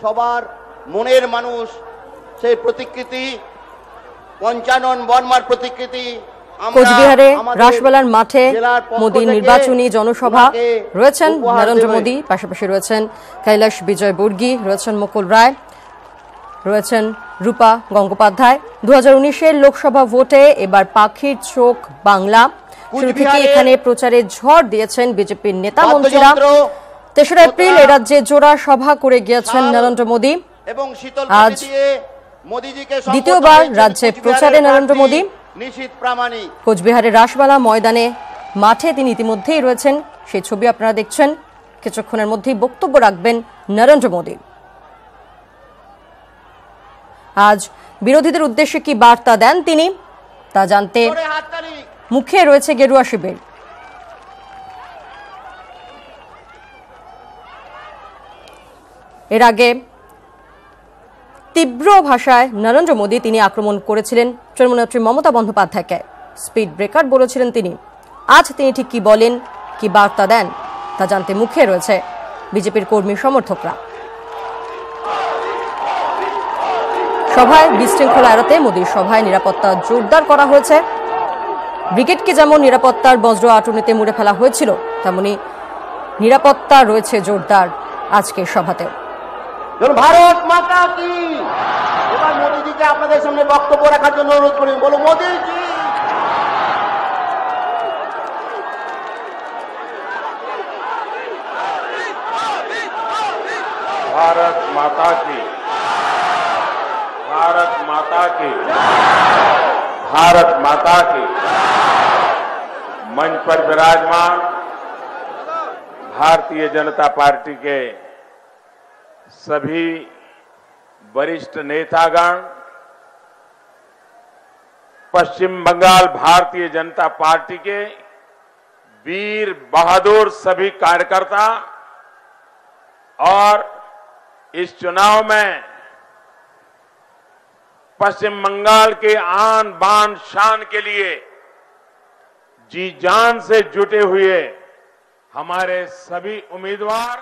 সবার মনের মানুষ সেই প্রতিকৃতি পঞ্চানন বর্মার প্রতিকৃতি কোচবিহারে রাসমেলার মাঠে মোদী নির্বাচনী জনসভা রয়েছেন নরেন্দ্র মোদী, পাশাপাশি রয়েছেন কৈলাস বিজয় বর্গী, রয়েছেন মুকুল রায়, রয়েছেন রূপা গঙ্গোপাধ্যায়। 2019-এর লোকসভা ভোটে এবার পাখির চোখ বাংলা। শুরু থেকে এখানে প্রচারে ঝড় দিয়েছেন বিজেপির নেতা মন্ত্রীরা। 3রা এপ্রিল এ রাজ্যে জোড়া সভা করে গিয়েছেন নরেন্দ্র মোদী। আজ দ্বিতীয়বার রাজ্যে প্রচারে নরেন্দ্র মোদী। কোচবিহারের রাসমেলা ময়দানে মাঠে তিনি ইতিমধ্যেই রয়েছেন, সেই ছবি আপনারা দেখছেন। কিছুক্ষণের মধ্যেই বক্তব্য রাখবেন নরেন্দ্র মোদী। আজ বিরোধীদের উদ্দেশ্যে কি বার্তা দেন তিনি, তা জানতে মুখে রয়েছে গেরুয়া শিবির। এর আগে তীব্র ভাষায় নরেন্দ্র মোদী তিনি আক্রমণ করেছিলেন তৃণমূল নেত্রী মমতা বন্দ্যোপাধ্যায়কে। স্পিড ব্রেকার বলেছিলেন তিনি। আজ তিনি ঠিক কি বলেন, কি বার্তা দেন, তা জানতে মুখে রয়েছে বিজেপির কর্মী সমর্থকরা। সভায় বিশৃঙ্খলা এড়াতে মোদীর সভায় নিরাপত্তা জোরদার করা হয়েছে। ব্রিগেডকে যেমন নিরাপত্তার বজ্র আটুনিতে মুড়ে ফেলা হয়েছিল, তেমনি নিরাপত্তা রয়েছে জোরদার আজকের সভাতেও। ভারত মাতা কি। এবার মোদীজিকে আপনাদের সামনে বক্তব্য রাখার জন্য অনুরোধ করি। বলো মোদীজি। भारत माता की, भारत माता की, भारत माता की। मंच पर विराजमान भारतीय जनता पार्टी के सभी वरिष्ठ नेतागण, पश्चिम बंगाल भारतीय जनता पार्टी के वीर बहादुर सभी कार्यकर्ता और इस चुनाव में पश्चिम बंगाल के आन बान शान के लिए जी जान से जुटे हुए हमारे सभी उम्मीदवार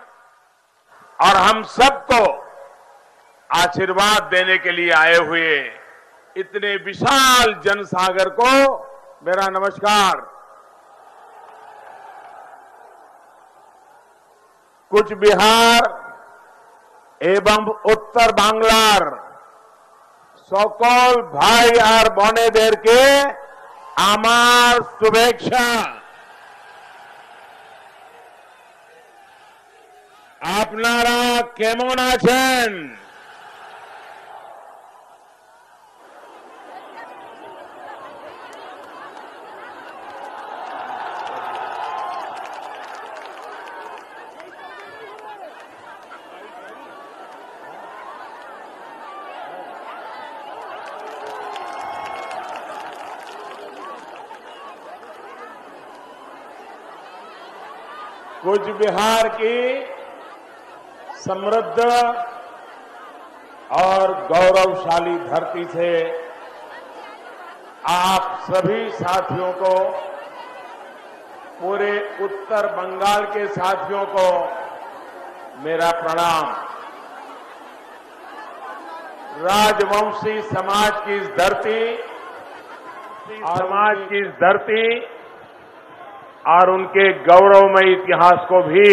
और हम सबको आशीर्वाद देने के लिए आए हुए इतने विशाल जनसागर को मेरा नमस्कार। कुछ बिहार एवं उत्तर बांग्लार সকল ভাই আর বোনেদেরকে আমার শুভেচ্ছা। আপনারা কেমন আছেন? कुछ बिहार की समृद्ध और गौरवशाली धरती से आप सभी साथियों को, पूरे उत्तर बंगाल के साथियों को मेरा प्रणाम। राजवंशी समाज की इस धरती और उनके गौरवमय इतिहास को भी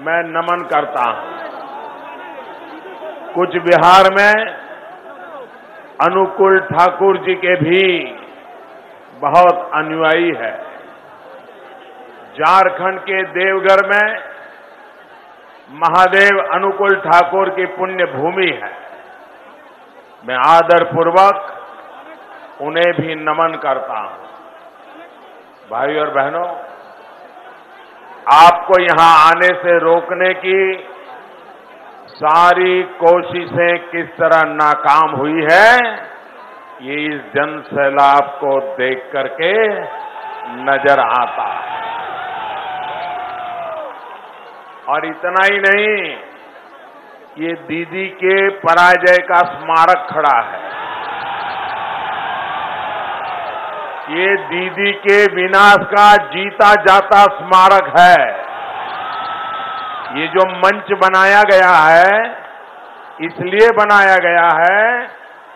मैं नमन करता हूं। कुछ बिहार में अनुकूल ठाकुर जी के भी बहुत अनुयायी है। झारखंड के देवघर में महादेव अनुकूल ठाकुर की पुण्य भूमि है। मैं आदरपूर्वक उन्हें भी नमन करता हूं। भाई और बहनों, आपको यहां आने से रोकने की सारी कोशिशें किस तरह नाकाम हुई है, ये इस जन सैलाब को देख करके नजर आता है। और इतना ही नहीं, ये दीदी के पराजय का स्मारक खड़ा है। ये दीदी के विनाश का जीता जाता स्मारक है। ये जो मंच बनाया गया है, इसलिए बनाया गया है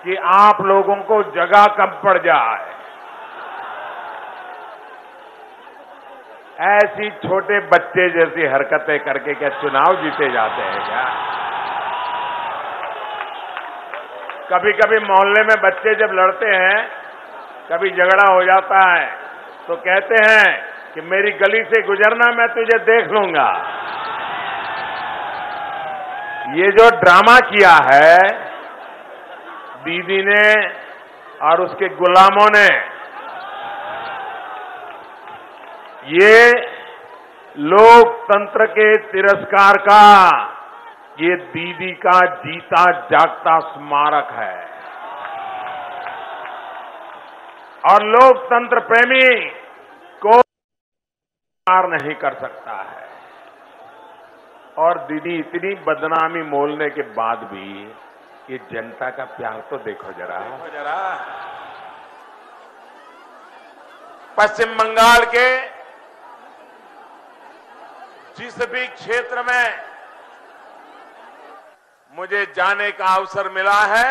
कि आप लोगों को जगह कम पड़ जाए। ऐसी छोटे बच्चे जैसी हरकतें करके क्या चुनाव जीते जाते हैं क्या? कभी कभी मोहल्ले में बच्चे जब लड़ते हैं, कभी झगड़ा हो जाता है, तो कहते हैं कि मेरी गली से गुजरना, मैं तुझे देख लूंगा। ये जो ड्रामा किया है दीदी ने और उसके गुलामों ने, ये लोकतंत्र के तिरस्कार का, ये दीदी का जीता जागता स्मारक है। और लोकतंत्र प्रेमी को प्यार नहीं कर सकता है। और दीदी इतनी बदनामी मोलने के बाद भी ये जनता का प्यार तो देखो जरा। पश्चिम बंगाल के जिस भी क्षेत्र में मुझे जाने का अवसर मिला है,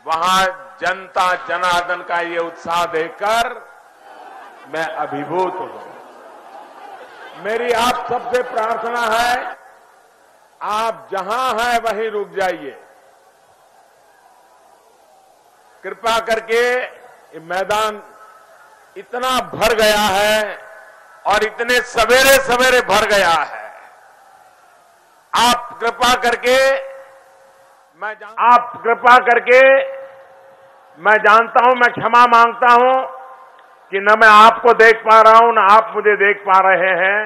वहां जनता जनार्दन का ये उत्साह देखकर मैं अभिभूत हूं। मेरी आप सबसे प्रार्थना है, आप जहां हैं वहीं रुक जाइए। कृपा करके ये मैदान इतना भर गया है और इतने सवेरे सवेरे भर गया है। आप कृपा करके मैं जानता हूं, मैं क्षमा मांगता हूं कि न मैं आपको देख पा रहा हूं, न आप मुझे देख पा रहे हैं,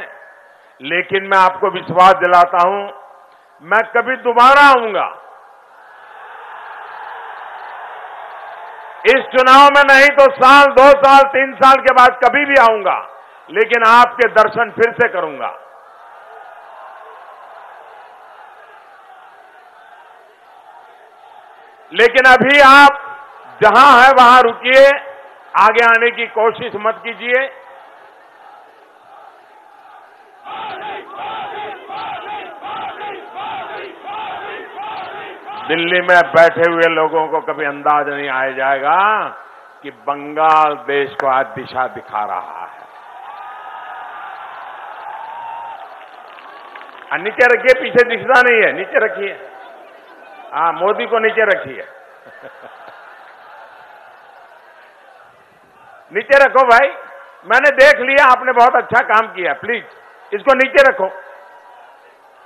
लेकिन मैं आपको विश्वास दिलाता हूं, मैं कभी दोबारा आऊंगा। इस चुनाव में नहीं तो साल, 2 साल, 3 साल के बाद कभी भी आऊंगा, लेकिन आपके दर्शन फिर से करूंगा। लेकिन अभी आप जहां है वहां रुकिए, आगे आने की कोशिश मत कीजिए। दिल्ली में बैठे हुए लोगों को कभी अंदाज नहीं आया जाएगा कि बंगाल देश को आज दिशा दिखा रहा है। नीचे रखिए, पीछे दिखता नहीं है, नीचे रखिए। हाँ, मोदी को नीचे रखिए। नीचे रखो भाई, मैंने देख लिया, आपने बहुत अच्छा काम किया। प्लीज इसको नीचे रखो,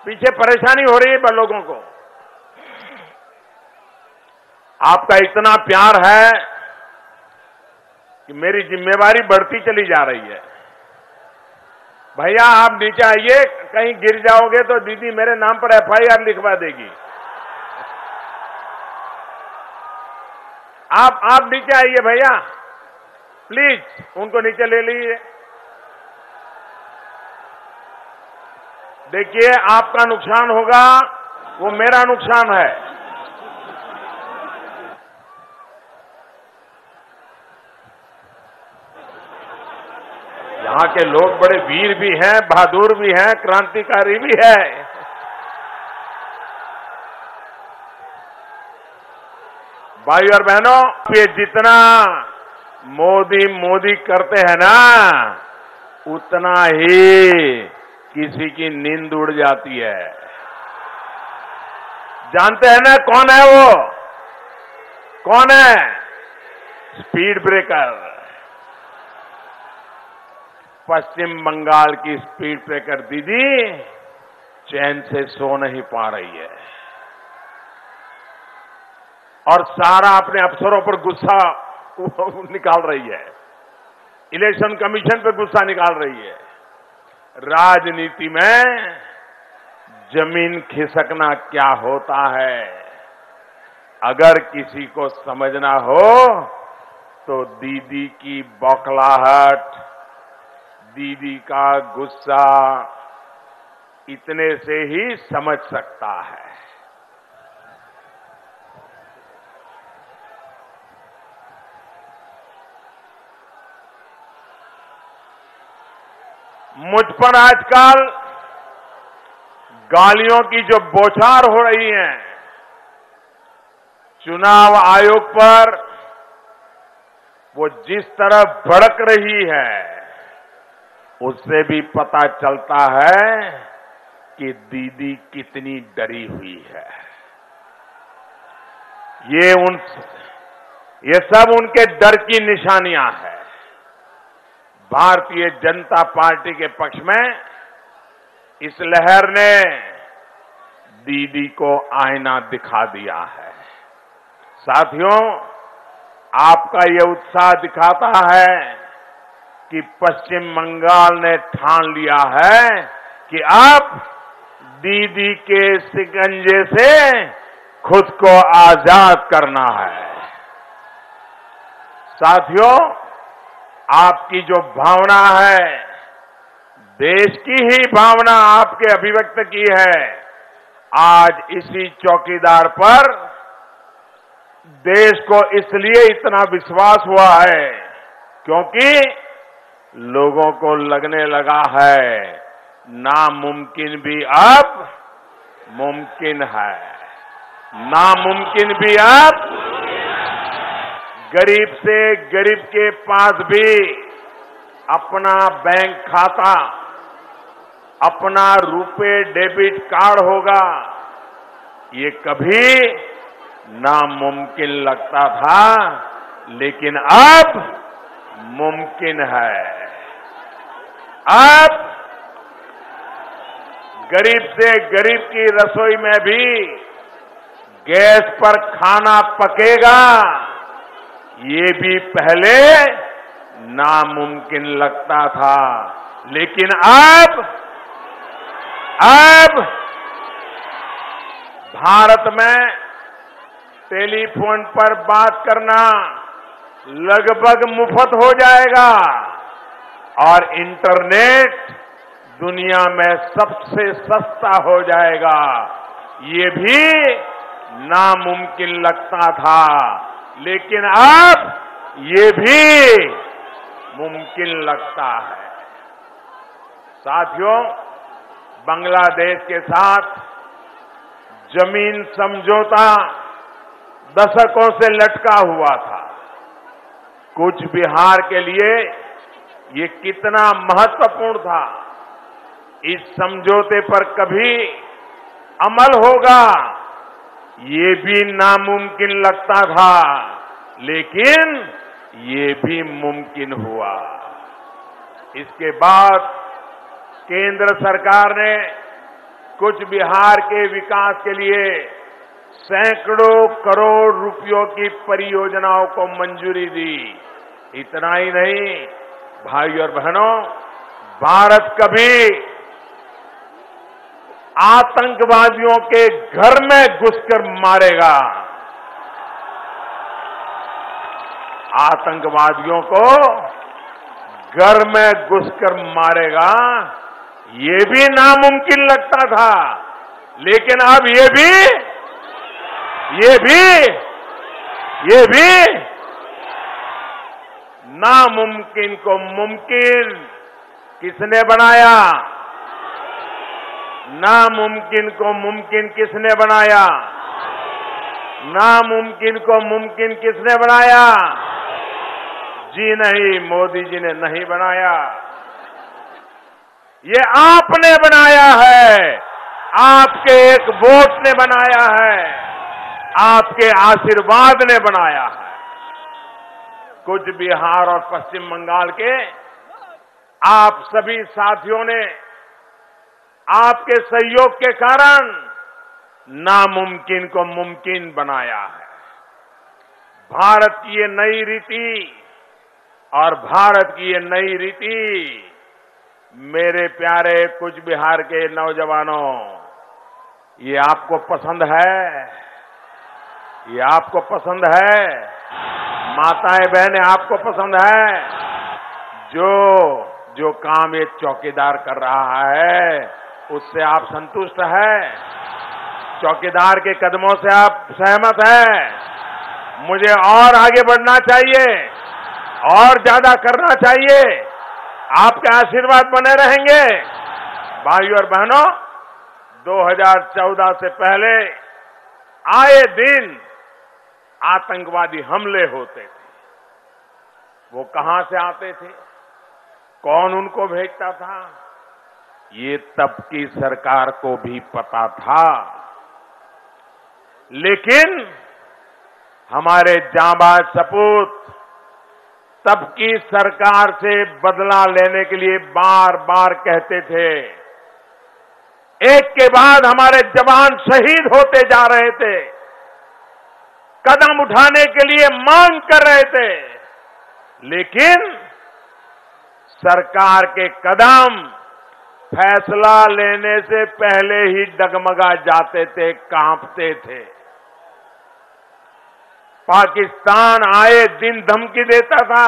पीछे परेशानी हो रही है लोगों को। आपका इतना प्यार है कि मेरी जिम्मेवारी बढ़ती चली जा रही है। भैया आप नीचे आइए, कहीं गिर जाओगे तो दीदी मेरे नाम पर FIR लिखवा देगी। आप नीचे आइए भैया, प्लीज उनको नीचे ले लीजिए। देखिए, आपका नुकसान होगा, वो मेरा नुकसान है। यहाँ के लोग बड़े वीर भी हैं, बहादुर भी हैं, क्रांतिकारी भी है। भाई और बहनों, ये जितना मोदी करते हैं ना, उतना ही किसी की नींद उड़ जाती है। जानते हैं ना कौन है वो? कौन है? Speed breaker. पश्चिम बंगाल की स्पीड ब्रेकर दीदी चैन से सो नहीं पा रही है और सारा अपने अफसरों पर गुस्सा निकाल रही है, इलेक्शन कमीशन पर गुस्सा निकाल रही है। राजनीति में जमीन खिसकना क्या होता है, अगर किसी को समझना हो तो दीदी की बौखलाहट, दीदी का गुस्सा, इतने से ही समझ सकता है। मुझ पर आजकल गालियों की जो बौछार हो रही है चुनाव आयोग पर, वो जिस तरह भड़क रही है, उससे भी पता चलता है कि दीदी कितनी डरी हुई है। ये सब उनके डर की निशानियां हैं। भारतीय जनता पार्टी के पक्ष में इस लहर ने दीदी को आईना दिखा दिया है। साथियों, आपका ये उत्साह दिखाता है कि पश्चिम बंगाल ने ठान लिया है कि अब दीदी के शिकंजे से खुद को आजाद करना है। साथियों, आपकी जो भावना है, देश की ही भावना आपके अभिव्यक्त की है, आज इसी चौकीदार पर देश को इसलिए इतना विश्वास हुआ है क्योंकि लोगों को लगने लगा है नामुमकिन भी अब मुमकिन है। नामुमकिन भी अब गरीब से गरीब के पास भी अपना बैंक खाता, अपना रुपए डेबिट कार्ड होगा। ये कभी नामुमकिन लगता था, लेकिन अब मुमकिन है। अब गरीब से गरीब की रसोई में भी गैस पर खाना पकेगा, ये भी पहले नामुमकिन लगता था, लेकिन अब भारत में टेलीफोन पर बात करना लगभग मुफ्त हो जाएगा और इंटरनेट दुनिया में सबसे सस्ता हो जाएगा। ये भी नामुमकिन लगता था, लेकिन अब ये भी मुमकिन लगता है। साथियों, बांग्लादेश के साथ जमीन समझौता दशकों से लटका हुआ था। कूच बिहार के लिए ये कितना महत्वपूर्ण था, इस समझौते पर कभी अमल होगा, ये भी नामुमकिन लगता था, लेकिन ये भी मुमकिन हुआ। इसके बाद केंद्र सरकार ने कूच बिहार के विकास के लिए सैकड़ों करोड़ रुपयों की परियोजनाओं को मंजूरी दी। इतना ही नहीं, भाई और बहनों, भारत कभी आतंकवादियों के घर में घुसकर मारेगा, आतंकवादियों को घर में घुसकर मारेगा, ये भी नामुमकिन लगता था, लेकिन अब ये भी नामुमकिन को मुमकिन किसने बनाया? नामुमकिन को मुमकिन किसने बनाया? नामुमकिन को मुमकिन किसने बनाया? जी नहीं, मोदी जी ने नहीं बनाया, ये आपने बनाया है, आपके एक वोट ने बनाया है, आपके आशीर्वाद ने बनाया है। कूच बिहार और पश्चिम बंगाल के आप सभी साथियों ने आपके सहयोग के कारण नामुमकिन को मुमकिन बनाया है। भारत की ये नई रीति और भारत की ये नई रीति, मेरे प्यारे कूच बिहार के नौजवानों, ये आपको पसंद है? ये आपको पसंद है? माताएं बहनें, आपको पसंद है? जो काम ये चौकीदार कर रहा है, उससे आप संतुष्ट हैं? चौकीदार के कदमों से आप सहमत हैं? मुझे और आगे बढ़ना चाहिए, और ज्यादा करना चाहिए, आपके आशीर्वाद बने रहेंगे। भाइयों और बहनों, 2014 से पहले आए दिन आतंकवादी हमले होते थे। वो कहां से आते थे, कौन उनको भेजता था, ये तब की सरकार को भी पता था। लेकिन हमारे जांबाज सपूत तब की सरकार से बदला लेने के लिए बार बार कहते थे। एक के बाद हमारे जवान शहीद होते जा रहे थे, कदम उठाने के लिए मांग कर रहे थे, लेकिन सरकार के कदम फैसला लेने से पहले ही डगमगा जाते थे, कांपते थे। पाकिस्तान आए दिन धमकी देता था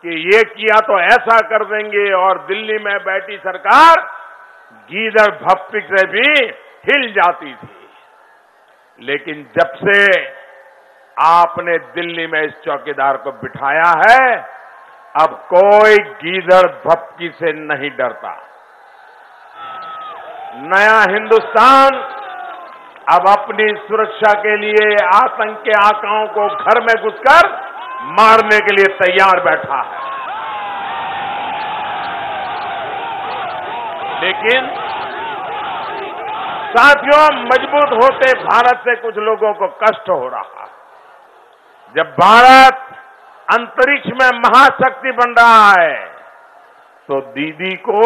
कि ये किया तो ऐसा कर देंगे, और दिल्ली में बैठी सरकार गीदड़ भप्पी से भी हिल जाती थी। लेकिन जब से आपने दिल्ली में इस चौकीदार को बिठाया है, अब कोई गीदड़ भप्पी से नहीं डरता। नया हिंदुस्तान अब अपनी सुरक्षा के लिए आतंक के आकाओं को घर में घुसकर मारने के लिए तैयार बैठा है। लेकिन साथियों, मजबूत होते भारत से कुछ लोगों को कष्ट हो रहा है। जब भारत अंतरिक्ष में महाशक्ति बन रहा है, तो दीदी को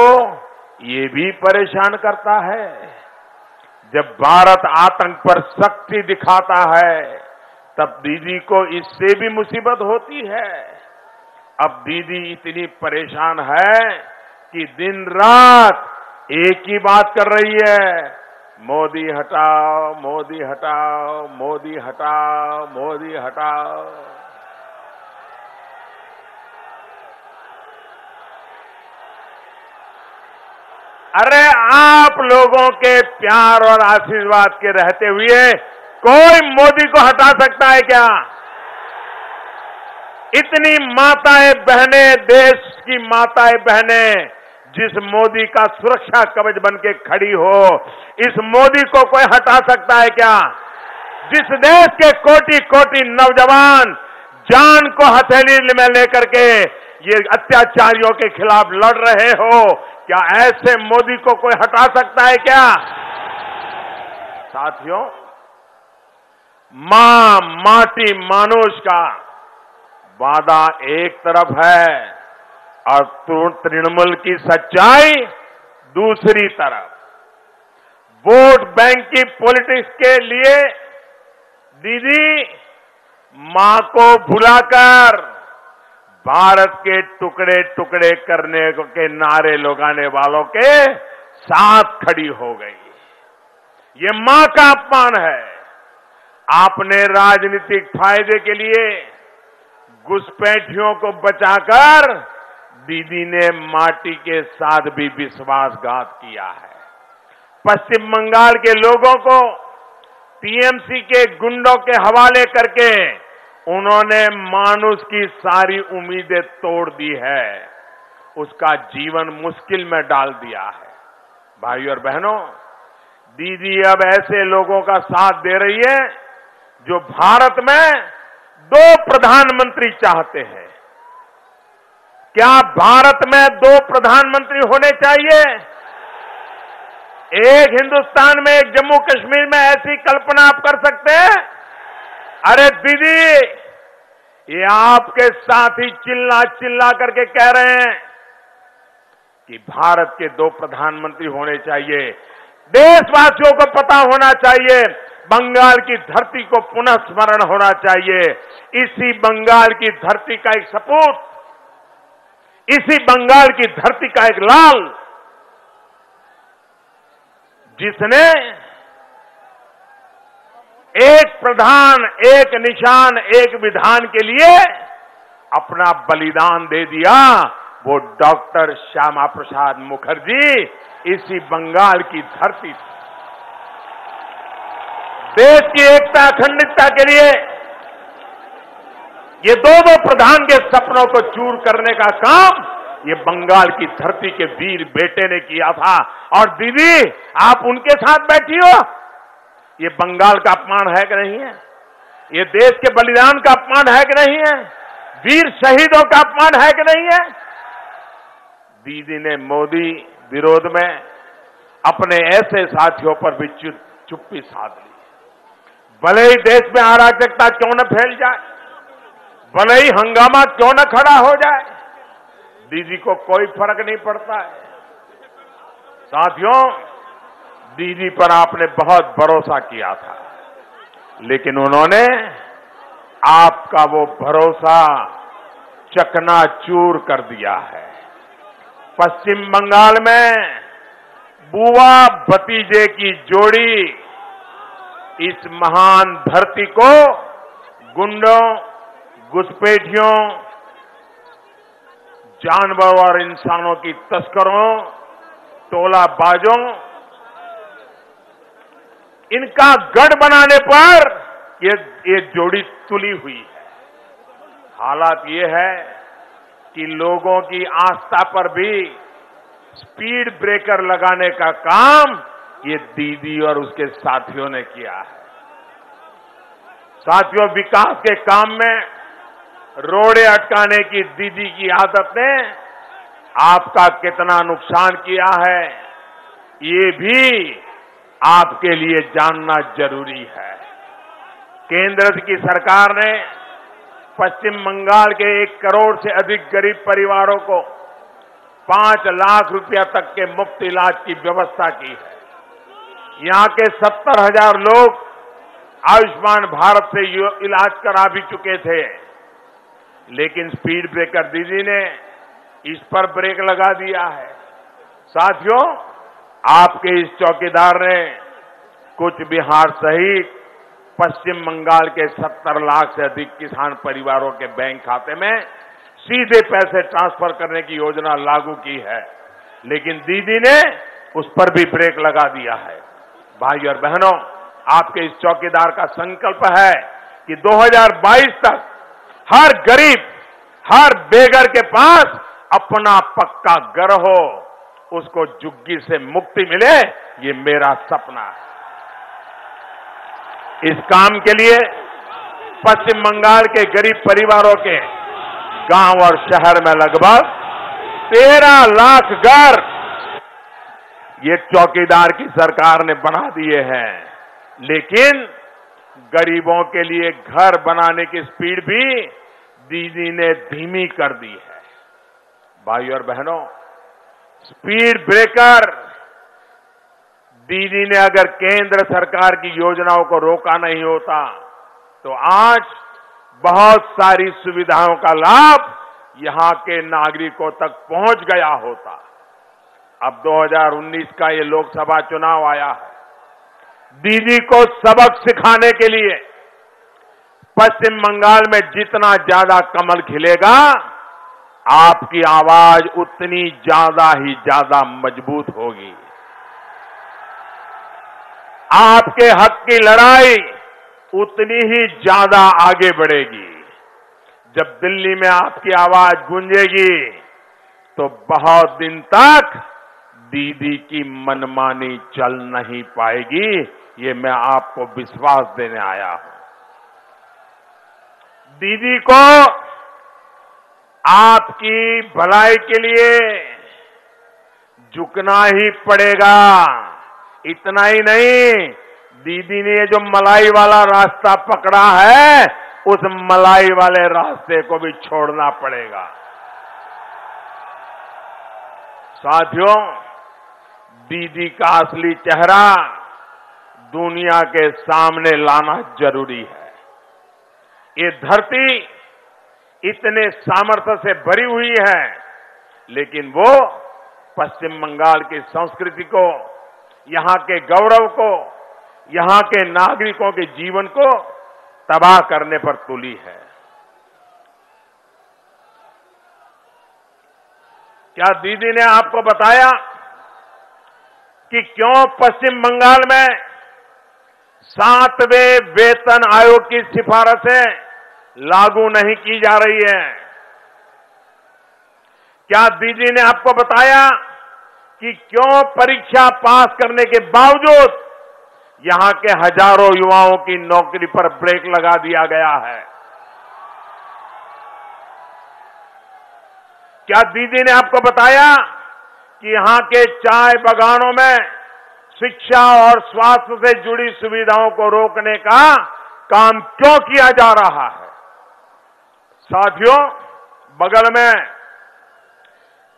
ये भी परेशान करता है। जब भारत आतंक पर शक्ति दिखाता है, तब दीदी को इससे भी मुसीबत होती है। अब दीदी इतनी परेशान है कि दिन रात एक ही बात कर रही है, मोदी हटाओ, मोदी हटाओ, मोदी हटाओ, मोदी हटाओ। अरे आप लोगों के प्यार और आशीर्वाद के रहते हुए कोई मोदी को हटा सकता है क्या? इतनी माताएं बहनें, देश की माताएं बहनें जिस मोदी का सुरक्षा कवच बन के खड़ी हो, इस मोदी को कोई हटा सकता है क्या? जिस देश के कोटि कोटि नौजवान जान को हथेली में लेकर के ये अत्याचारियों के खिलाफ लड़ रहे हो, क्या ऐसे मोदी को कोई हटा सकता है क्या? साथियों, मां माटी मानुष का वादा एक तरफ है और तृणमूल की सच्चाई दूसरी तरफ। वोट बैंक की पॉलिटिक्स के लिए दीदी मां को भुलाकर भारत के टुकड़े टुकड़े करने के नारे लगाने वालों के साथ खड़ी हो गई। ये मां का अपमान है। आपने राजनीतिक फायदे के लिए घुसपैठियों को बचाकर दीदी ने माटी के साथ भी विश्वासघात किया है। पश्चिम बंगाल के लोगों को टीएमसी के गुंडों के हवाले करके उन्होंने मानुष की सारी उम्मीदें तोड़ दी है, उसका जीवन मुश्किल में डाल दिया है। भाइयों और बहनों, दीदी अब ऐसे लोगों का साथ दे रही है जो भारत में 2 प्रधानमंत्री चाहते हैं। क्या भारत में 2 प्रधानमंत्री होने चाहिए? एक हिंदुस्तान में, एक जम्मू कश्मीर में, ऐसी कल्पना आप कर सकते हैं? अरे दीदी, ये आपके साथी चिल्ला चिल्ला करके कह रहे हैं कि भारत के 2 प्रधानमंत्री होने चाहिए। देशवासियों को पता होना चाहिए, बंगाल की धरती को पुनः स्मरण होना चाहिए। इसी बंगाल की धरती का एक सपूत, इसी बंगाल की धरती का एक लाल, जिसने एक प्रधान, एक निशान, एक विधान के लिए अपना बलिदान दे दिया, वो डॉक्टर श्यामा प्रसाद मुखर्जी इसी बंगाल की धरती से देश की एकता अखंडता के लिए ये 2 प्रधान के सपनों को चूर करने का काम ये बंगाल की धरती के वीर बेटे ने किया था। और दीदी आप उनके साथ बैठी हो, ये बंगाल का अपमान है कि नहीं है? ये देश के बलिदान का अपमान है कि नहीं है? वीर शहीदों का अपमान है कि नहीं है? दीदी ने मोदी विरोध में अपने ऐसे साथियों पर भी चुप्पी साध ली। भले ही देश में अराजकता क्यों न फैल जाए, भले ही हंगामा क्यों न खड़ा हो जाए, दीदी को कोई फर्क नहीं पड़ता है। साथियों, दीदी पर आपने बहुत भरोसा किया था, लेकिन उन्होंने आपका वो भरोसा चकनाचूर कर दिया है। पश्चिम बंगाल में बुआ भतीजे की जोड़ी इस महान धरती को गुंडों, घुसपैठियों, जानवरों और इंसानों की तस्करों, टोलाबाजों, इनका गढ़ बनाने पर ये जोड़ी तुली हुई है। हालात ये है कि लोगों की आस्था पर भी स्पीड ब्रेकर लगाने का काम ये दीदी और उसके साथियों ने किया है। साथियों, विकास के काम में रोड़े अटकाने की दीदी की आदत ने आपका कितना नुकसान किया है, ये भी आपके लिए जानना जरूरी है। केंद्र की सरकार ने पश्चिम बंगाल के 1 करोड़ से अधिक गरीब परिवारों को 5 लाख रुपया तक के मुफ्त इलाज की व्यवस्था की है। यहां के 70,000 लोग आयुष्मान भारत से इलाज करा भी चुके थे, लेकिन स्पीड ब्रेकर दीदी ने इस पर ब्रेक लगा दिया है। साथियों, आपके इस चौकीदार ने कुछ बिहार सहित पश्चिम बंगाल के 70 लाख से अधिक किसान परिवारों के बैंक खाते में सीधे पैसे ट्रांसफर करने की योजना लागू की है, लेकिन दीदी ने उस पर भी ब्रेक लगा दिया है। भाई और बहनों, आपके इस चौकीदार का संकल्प है कि 2022 तक हर गरीब, हर बेघर के पास अपना पक्का घर हो, उसको झुग्गी से मुक्ति मिले, ये मेरा सपना है। इस काम के लिए पश्चिम बंगाल के गरीब परिवारों के गांव और शहर में लगभग 13 लाख घर ये चौकीदार की सरकार ने बना दिए हैं, लेकिन गरीबों के लिए घर बनाने की स्पीड भी दीदी ने धीमी कर दी है। भाई और बहनों, स्पीड ब्रेकर दीदी ने अगर केंद्र सरकार की योजनाओं को रोका नहीं होता तो आज बहुत सारी सुविधाओं का लाभ यहां के नागरिकों तक पहुंच गया होता। अब 2019 का ये लोकसभा चुनाव आया है। दीदी को सबक सिखाने के लिए पश्चिम बंगाल में जितना ज्यादा कमल खिलेगा, आपकी आवाज उतनी ज्यादा ही ज्यादा मजबूत होगी। आपके हक की लड़ाई उतनी ही ज्यादा आगे बढ़ेगी। जब दिल्ली में आपकी आवाज गूंजेगी तो बहुत दिन तक दीदी की मनमानी चल नहीं पाएगी, ये मैं आपको विश्वास देने आया हूं। दीदी को आपकी भलाई के लिए झुकना ही पड़ेगा। इतना ही नहीं, दीदी ने जो मलाई वाला रास्ता पकड़ा है, उस मलाई वाले रास्ते को भी छोड़ना पड़ेगा। साथियों, दीदी का असली चेहरा दुनिया के सामने लाना जरूरी है। ये धरती इतने सामर्थ्य से भरी हुई है, लेकिन वो पश्चिम बंगाल की संस्कृति को, यहां के गौरव को, यहां के नागरिकों के जीवन को तबाह करने पर तुली है। क्या दीदी ने आपको बताया कि क्यों पश्चिम बंगाल में 7वें वेतन आयोग की सिफारिशें लागू नहीं की जा रही है? क्या दीदी ने आपको बताया कि क्यों परीक्षा पास करने के बावजूद यहां के हजारों युवाओं की नौकरी पर ब्रेक लगा दिया गया है? क्या दीदी ने आपको बताया कि यहां के चाय बागानों में शिक्षा और स्वास्थ्य से जुड़ी सुविधाओं को रोकने का काम क्यों किया जा रहा है? साथियों, बगल में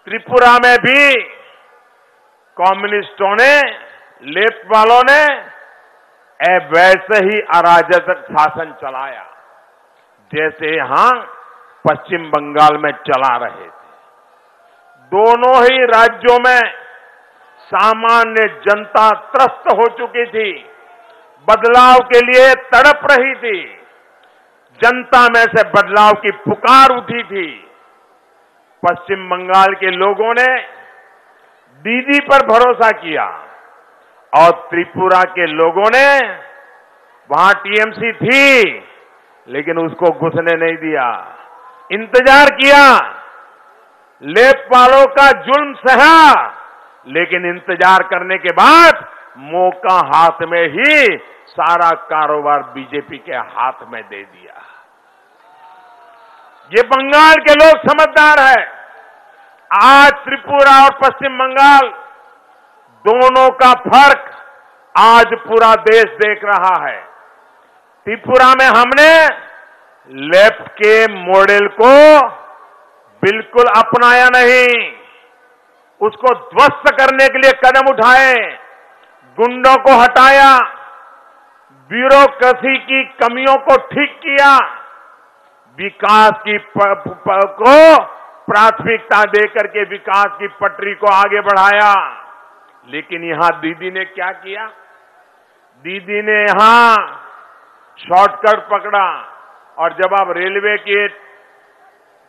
त्रिपुरा में भी कम्युनिस्टों ने, लेफ्ट वालों ने वैसे ही अराजक शासन चलाया जैसे यहां पश्चिम बंगाल में चला रहे थे। दोनों ही राज्यों में सामान्य जनता त्रस्त हो चुकी थी, बदलाव के लिए तड़प रही थी, जनता में से बदलाव की पुकार उठी थी। पश्चिम बंगाल के लोगों ने दीदी पर भरोसा किया और त्रिपुरा के लोगों ने, वहां टीएमसी थी लेकिन उसको घुसने नहीं दिया, इंतजार किया, लेफ्ट वालों का जुल्म सहा, लेकिन इंतजार करने के बाद मौका हाथ में ही सारा कारोबार बीजेपी के हाथ में दे दिया। ये बंगाल के लोग समझदार हैं। आज त्रिपुरा और पश्चिम बंगाल दोनों का फर्क आज पूरा देश देख रहा है। त्रिपुरा में हमने लेफ्ट के मॉडल को बिल्कुल अपनाया नहीं, उसको ध्वस्त करने के लिए कदम उठाए, गुंडों को हटाया, ब्यूरोक्रेसी की कमियों को ठीक किया, विकास की को प्राथमिकता देकर के विकास की पटरी को आगे बढ़ाया। लेकिन यहां दीदी ने क्या किया? दीदी ने यहां शॉर्टकट पकड़ा और जब आप रेलवे की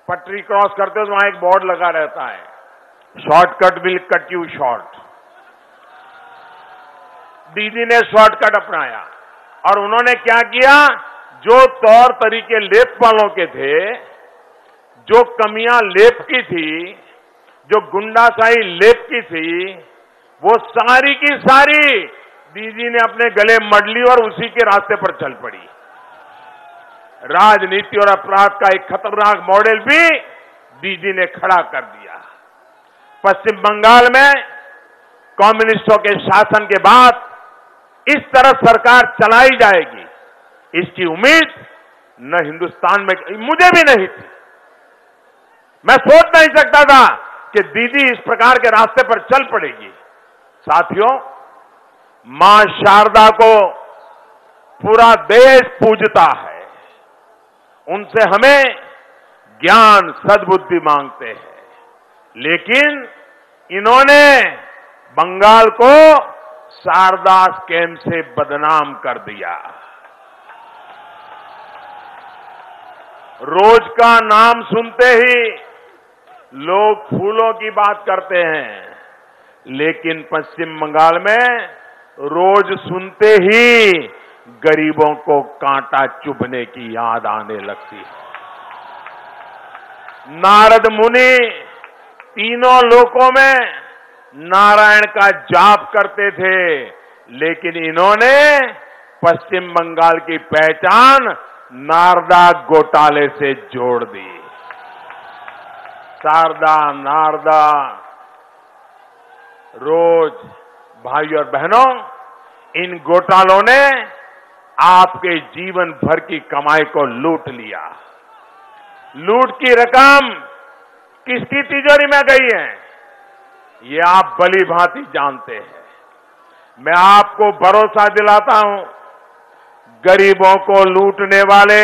पटरी क्रॉस करते हो तो वहां एक बोर्ड लगा रहता है, shortcut will cut you short. दीदी ने शॉर्टकट अपनाया और उन्होंने क्या किया? जो तौर तरीके लेफ्ट वालों के थे, जो कमियां लेफ्ट की थी, जो गुंडाशाही लेफ्ट की थी, वो सारी की सारी दीदी ने अपने गले मढ़ ली और उसी के रास्ते पर चल पड़ी। राजनीति और अपराध का एक खतरनाक मॉडल भी दीदी ने खड़ा कर दिया। पश्चिम बंगाल में कम्युनिस्टों के शासन के बाद इस तरह सरकार चलाई जाएगी, इसकी उम्मीद न हिंदुस्तान में, मुझे भी नहीं थी। मैं सोच नहीं सकता था कि दीदी इस प्रकार के रास्ते पर चल पड़ेगी। साथियों, मां शारदा को पूरा देश पूजता है, उनसे हमें ज्ञान सद्बुद्धि मांगते हैं, लेकिन इन्होंने बंगाल को शारदा स्कैम से बदनाम कर दिया। रोज का नाम सुनते ही लोग फूलों की बात करते हैं, लेकिन पश्चिम बंगाल में रोज सुनते ही गरीबों को कांटा चुभने की याद आने लगती है। नारद मुनि तीनों लोकों में नारायण का जाप करते थे, लेकिन इन्होंने पश्चिम बंगाल की पहचान नारदा घोटाले से जोड़ दी। शारदा, नारदा, रोज, भाई और बहनों, इन घोटालों ने आपके जीवन भर की कमाई को लूट लिया। लूट की रकम किसकी तिजोरी में गई है, ये आप भली भांति जानते हैं। मैं आपको भरोसा दिलाता हूं, गरीबों को लूटने वाले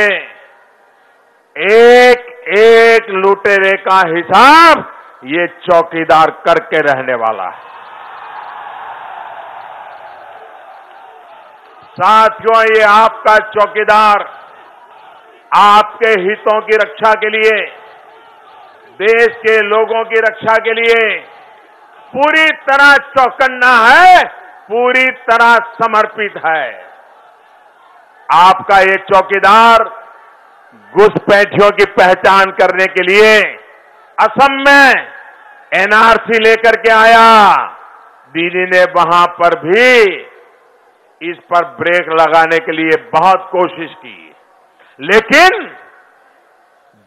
एक एक लुटेरे का हिसाब ये चौकीदार करके रहने वाला है। साथियों, ये आपका चौकीदार आपके हितों की रक्षा के लिए, देश के लोगों की रक्षा के लिए पूरी तरह चौकन्ना है, पूरी तरह समर्पित है। आपका ये चौकीदार घुसपैठियों की पहचान करने के लिए असम में एनआरसी लेकर के आया, दीदी ने वहां पर भी इस पर ब्रेक लगाने के लिए बहुत कोशिश की, लेकिन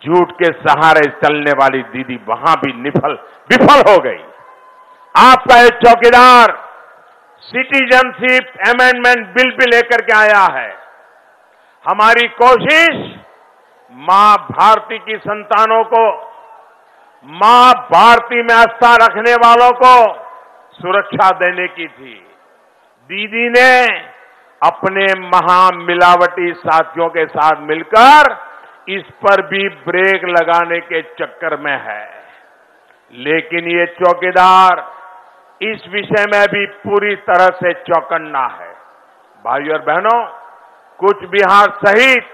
झूठ के सहारे चलने वाली दीदी वहां भी विफल हो गई। आपका एक चौकीदार सिटीजनशिप अमेंडमेंट बिल भी लेकर के आया है। हमारी कोशिश मां भारती की संतानों को, मां भारती में आस्था रखने वालों को सुरक्षा देने की थी। दीदी ने अपने महामिलावटी साथियों के साथ मिलकर इस पर भी ब्रेक लगाने के चक्कर में है, लेकिन ये चौकीदार इस विषय में भी पूरी तरह से चौकन्ना है। भाइयों और बहनों, कूच बिहार सहित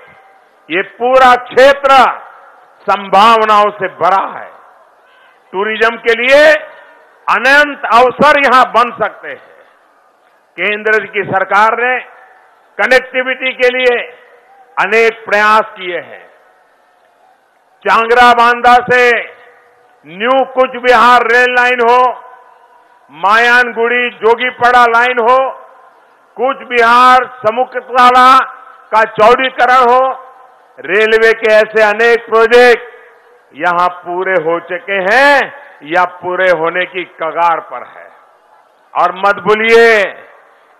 ये पूरा क्षेत्र संभावनाओं से भरा है। टूरिज्म के लिए अनंत अवसर यहां बन सकते हैं। केंद्र की सरकार ने कनेक्टिविटी के लिए अनेक प्रयास किए हैं। चांगरा बांदा से new Cooch Behar rail line हो, मायानगुड़ी जोगीपड़ा लाइन हो, कूच बिहार समुकतवाड़ा का चौड़ीकरण हो, रेलवे के ऐसे अनेक प्रोजेक्ट यहां पूरे हो चुके हैं या पूरे होने की कगार पर है। और मत भूलिए,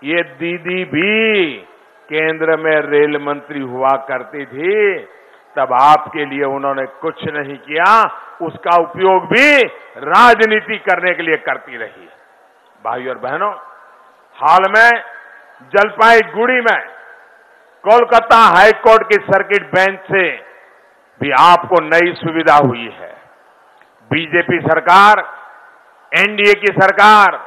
ये दीदी भी केंद्र में रेल मंत्री हुआ करती थी, तब आपके लिए उन्होंने कुछ नहीं किया, उसका उपयोग भी राजनीति करने के लिए करती रही। भाइयों और बहनों, हाल में जलपाईगुड़ी में कोलकाता हाईकोर्ट की सर्किट बेंच से भी आपको नई सुविधा हुई है। बीजेपी सरकार, एनडीए की सरकार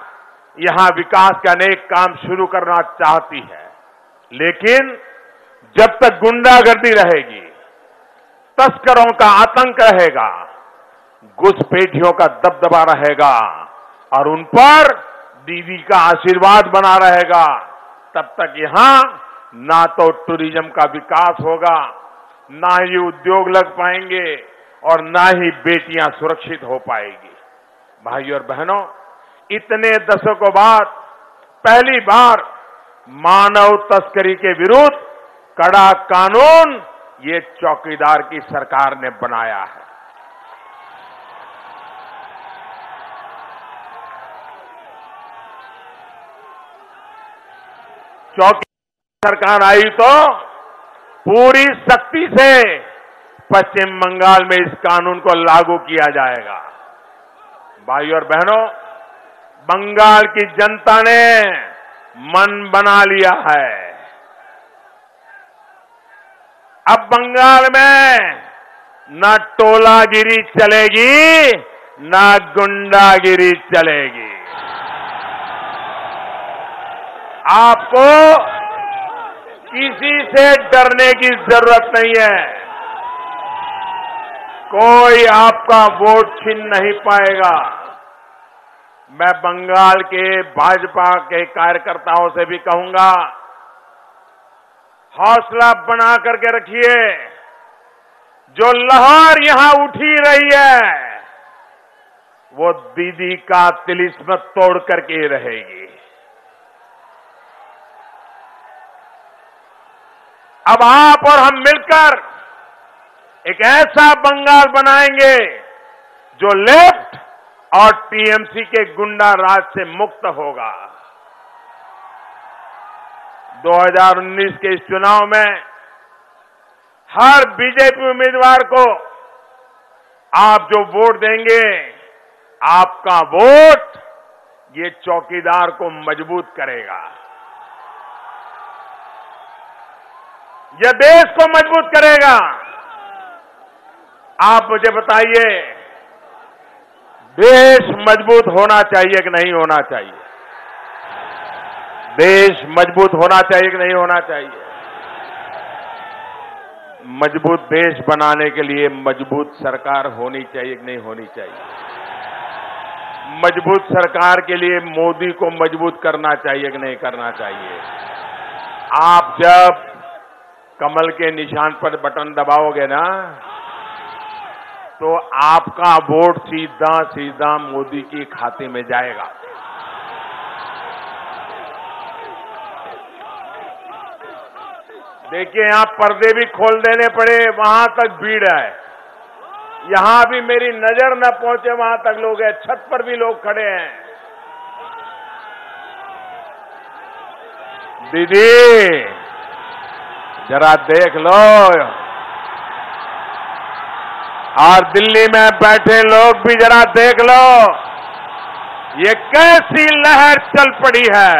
यहां विकास के अनेक काम शुरू करना चाहती है, लेकिन जब तक गुंडागर्दी रहेगी, तस्करों का आतंक रहेगा, घुसपैठियों का दबदबा रहेगा और उन पर दीदी का आशीर्वाद बना रहेगा, तब तक यहां ना तो टूरिज्म का विकास होगा, ना ही उद्योग लग पाएंगे और ना ही बेटियां सुरक्षित हो पाएगी। भाइयों और बहनों, इतने दशकों बाद पहली बार मानव तस्करी के विरुद्ध कड़ा कानून ये चौकीदार की सरकार ने बनाया है। चौकी सरकार आई तो पूरी सख्ती से पश्चिम बंगाल में इस कानून को लागू किया जाएगा। भाइयों और बहनों, बंगाल की जनता ने मन बना लिया है। अब बंगाल में न टोलागिरी चलेगी, न गुंडागिरी चलेगी। आपको किसी से डरने की जरूरत नहीं है। कोई आपका वोट छीन नहीं पाएगा। मैं बंगाल के भाजपा के कार्यकर्ताओं से भी कहूंगा, हौसला बना करके रखिए। जो लहर यहां उठी रही है, वो दीदी का तिलिस्म तोड़ करके ही रहेगी। अब आप और हम मिलकर एक ऐसा बंगाल बनाएंगे जो लेफ्ट और टीएमसी के गुंडा राज से मुक्त होगा। 2019 के इस चुनाव में हर बीजेपी उम्मीदवार को आप जो वोट देंगे, आपका वोट ये चौकीदार को मजबूत करेगा, यह देश को मजबूत करेगा। आप मुझे बताइए, देश मजबूत होना चाहिए कि नहीं होना चाहिए? देश मजबूत होना चाहिए कि नहीं होना चाहिए? मजबूत देश बनाने के लिए मजबूत सरकार होनी चाहिए कि नहीं होनी चाहिए? मजबूत सरकार के लिए मोदी को मजबूत करना चाहिए कि नहीं करना चाहिए? आप जब कमल के निशान पर बटन दबाओगे ना, तो आपका वोट सीधा सीधा मोदी के खाते में जाएगा। देखिए, यहां पर्दे भी खोल देने पड़े, वहां तक भीड़ है। यहां भी मेरी नजर न पहुंचे वहां तक लोग हैं, छत पर भी लोग खड़े हैं। दीदी जरा देख लो, और दिल्ली में बैठे लोग भी जरा देख लो, ये कैसी लहर चल पड़ी है।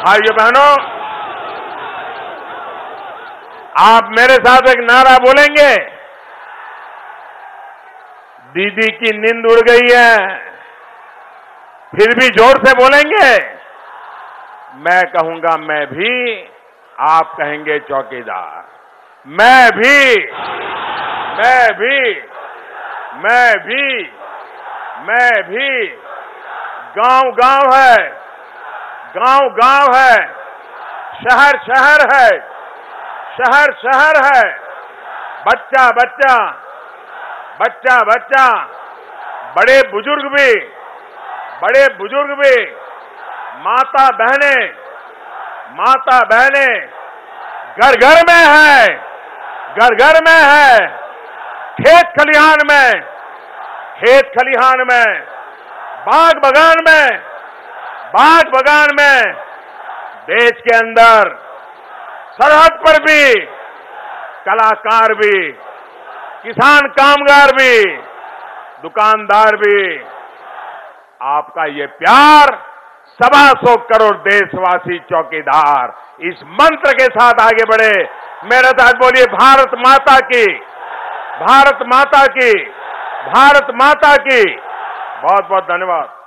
भाइयों बहनों, आप मेरे साथ एक नारा बोलेंगे? दीदी की नींद उड़ गई है, फिर भी जोर से बोलेंगे। मैं कहूंगा मैं भी, आप कहेंगे चौकीदार। मैं भी, मैं भी, मैं भी, मैं भी। गांव गांव है, गांव गांव है, शहर शहर है, शहर शहर है, बच्चा बच्चा, बच्चा बच्चा, बड़े बुजुर्ग भी, बड़े बुजुर्ग भी, माता बहनें, माता बहनें घर घर में है, घर घर में है, खेत खलिहान में, खेत खलिहान में, बाग बगान में, बाग बगान में, देश के अंदर सरहद पर भी, कलाकार भी, किसान कामगार भी, दुकानदार भी। आपका ये प्यार, 125 करोड़ देशवासी चौकीदार, इस मंत्र के साथ आगे बढ़े। मेरे साथ बोलिए, भारत माता की, भारत माता की, भारत माता की। बहुत बहुत धन्यवाद।